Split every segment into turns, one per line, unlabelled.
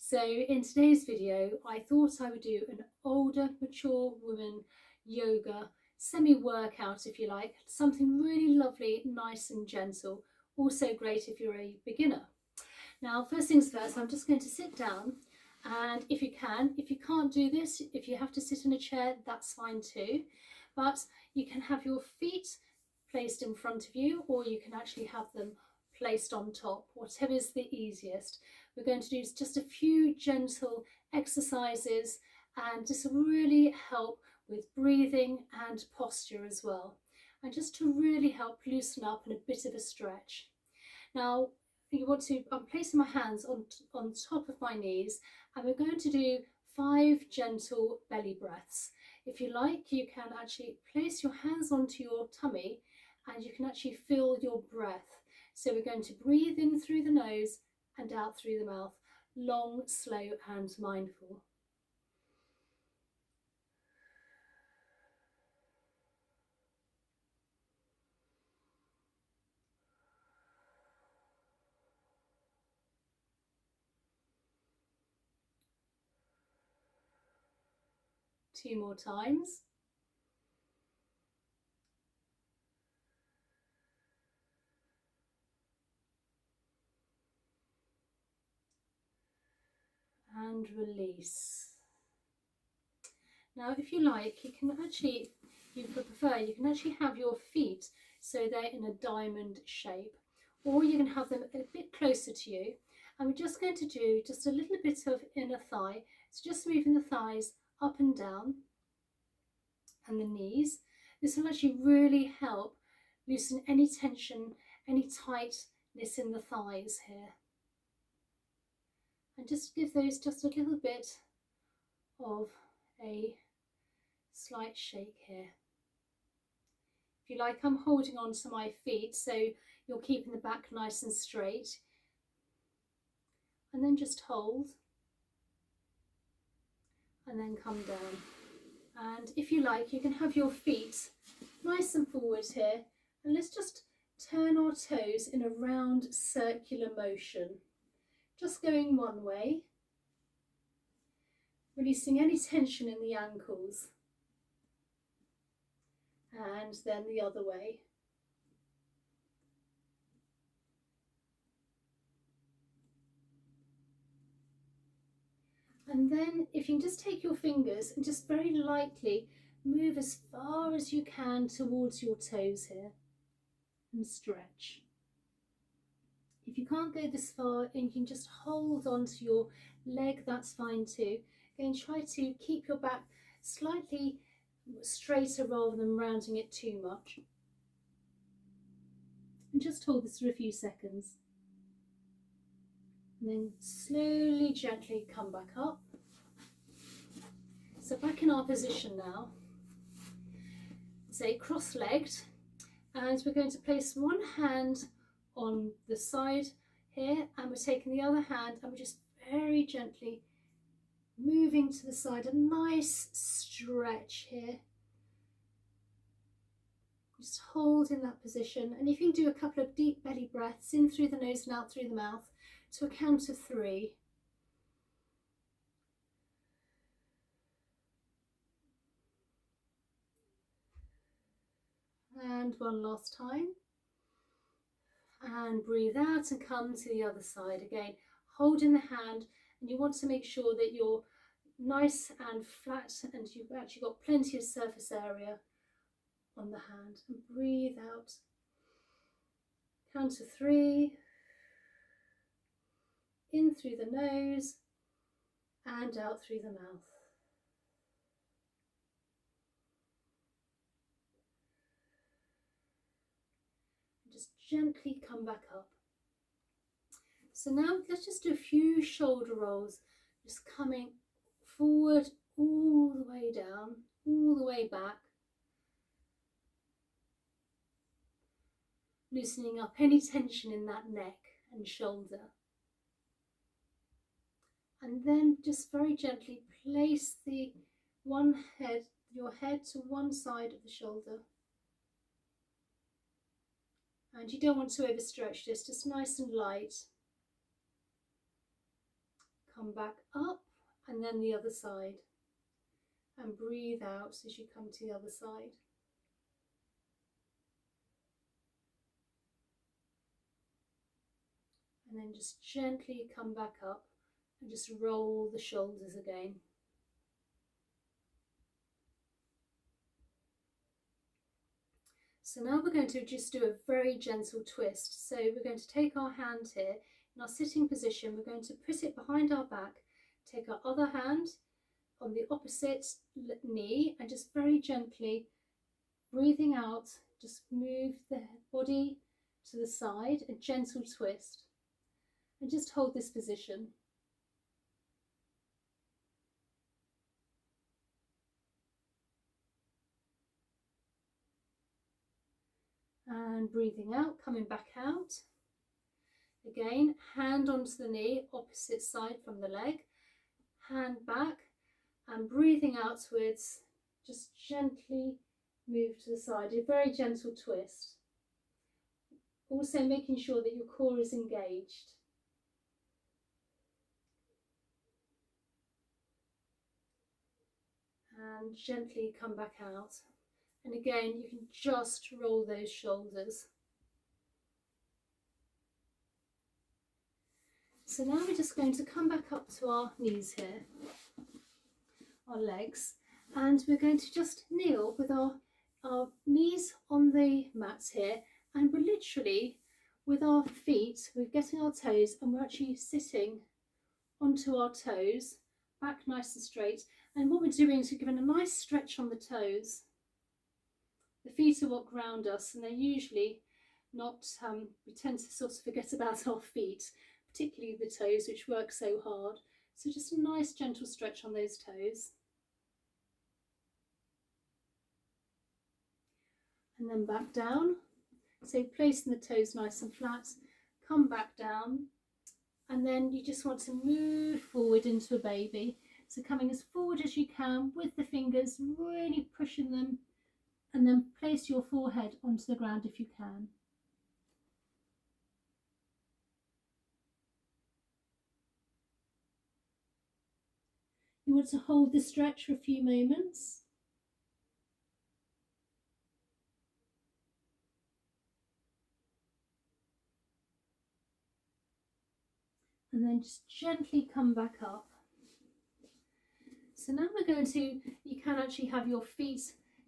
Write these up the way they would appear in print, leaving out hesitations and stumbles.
So in today's video, I thought I would do an older, mature woman yoga semi-workout, if you like, something really lovely, nice and gentle, also great if you're a beginner. Now, first things first, I'm just going to sit down, and if you can't do this, if you have to sit in a chair, that's fine too, but you can have your feet placed in front of you, or you can actually have them placed on top, whatever is the easiest. We're going to do just a few gentle exercises, and this will really help with breathing and posture as well, and just to really help loosen up and a bit of a stretch. Now, I'm placing my hands on top of my knees, and we're going to do 5 gentle belly breaths. If you like, you can actually place your hands onto your tummy and you can actually feel your breath. So we're going to breathe in through the nose and out through the mouth, long, slow and mindful. Two more times. And release. Now, if you like, you can actually, if you prefer, you can actually have your feet so they're in a diamond shape, or you can have them a bit closer to you. And we're just going to do just a little bit of inner thigh. So just moving the thighs up and down and the knees. This will actually really help loosen any tension, any tightness in the thighs here. And just give those just a little bit of a slight shake here. If you like, I'm holding on to my feet so you're keeping the back nice and straight. And then just hold. And then come down. And if you like, you can have your feet nice and forward here. And let's just turn our toes in a round circular motion. Just going one way. Releasing any tension in the ankles. And then the other way. And then if you can just take your fingers and just very lightly move as far as you can towards your toes here and stretch. If you can't go this far and you can just hold on to your leg, that's fine too. Again, try to keep your back slightly straighter rather than rounding it too much. And just hold this for a few seconds. And then slowly, gently come back up. So back in our position now, say cross-legged, and we're going to place one hand on the side here, and we're taking the other hand and we're just very gently moving to the side, a nice stretch here. Just hold in that position, and if you can do a couple of deep belly breaths in through the nose and out through the mouth to a count of 3. And one last time. And breathe out and come to the other side. Again, holding the hand, and you want to make sure that you're nice and flat and you've actually got plenty of surface area on the hand. And breathe out. Count to 3. In through the nose and out through the mouth. Just gently come back up. So now let's just do a few shoulder rolls, just coming forward all the way down, all the way back. Loosening up any tension in that neck and shoulder. And then just very gently place your head to one side of the shoulder. And you don't want to overstretch this, just nice and light. come back up, and then the other side. And breathe out as you come to the other side. And then just gently come back up and just roll the shoulders again. So now we're going to just do a very gentle twist. So we're going to take our hand here in our sitting position, we're going to put it behind our back, take our other hand on the opposite knee and just very gently, breathing out, just move the body to the side, a gentle twist, and just hold this position. And breathing out, coming back out. Again, hand onto the knee, opposite side from the leg, hand back, and breathing outwards, just gently move to the side, a very gentle twist. Also making sure that your core is engaged. And gently come back out. And again, you can just roll those shoulders. So now we're just going to come back up to our knees here, our legs, and we're going to just kneel with our knees on the mats here, and we're literally, with our feet, we're getting our toes and we're actually sitting onto our toes, back nice and straight, and what we're doing is we're giving a nice stretch on the toes. The feet are what ground us, and they're usually not, we tend to sort of forget about our feet, particularly the toes, which work so hard. So just a nice gentle stretch on those toes. And then back down. So placing the toes nice and flat, come back down, and then you just want to move forward into a baby. So coming as forward as you can with the fingers, really pushing them, and then place your forehead onto the ground if you can. You want to hold the stretch for a few moments. And then just gently come back up. So now we're going to, you can actually have your feet,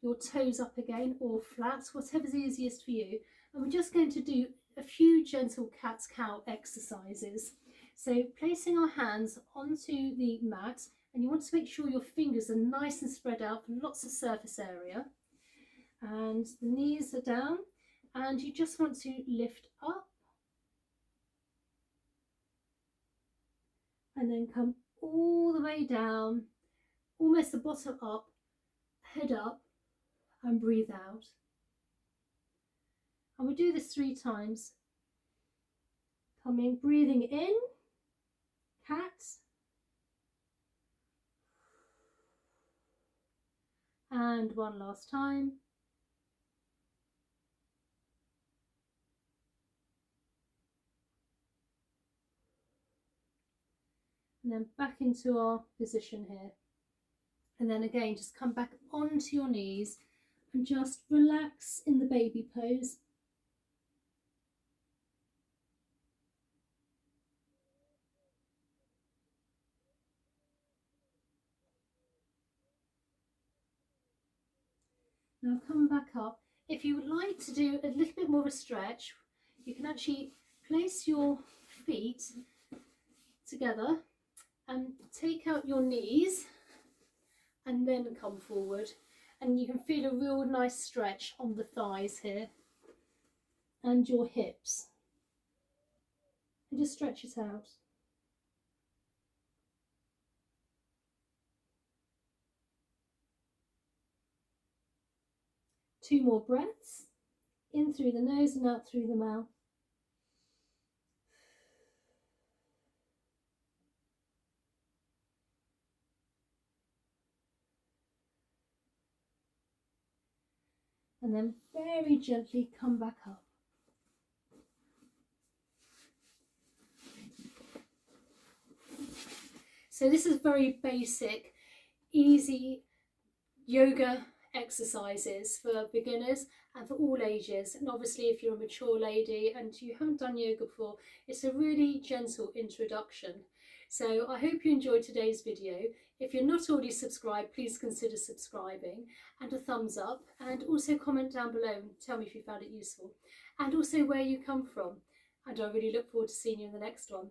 your toes up again or flat, whatever's easiest for you. And we're just going to do a few gentle cat-cow exercises. So placing our hands onto the mat, and you want to make sure your fingers are nice and spread out for lots of surface area. And the knees are down, and you just want to lift up. And then come all the way down, almost the bottom up, head up, and breathe out. And we do this 3 times. Coming, breathing in, cat, and one last time. And then back into our position here. And then again, just come back onto your knees and just relax in the baby pose. Now come back up. If you would like to do a little bit more of a stretch, you can actually place your feet together and take out your knees and then come forward, and you can feel a real nice stretch on the thighs here and your hips, and just stretch it out. Two more breaths, in through the nose and out through the mouth. And then very gently come back up. So this is very basic, easy yoga exercises for beginners and for all ages. And obviously if you're a mature lady and you haven't done yoga before, it's a really gentle introduction. So I hope you enjoyed today's video. If you're not already subscribed, please consider subscribing, and a thumbs up, and also comment down below and tell me if you found it useful, and also where you come from. And I really look forward to seeing you in the next one.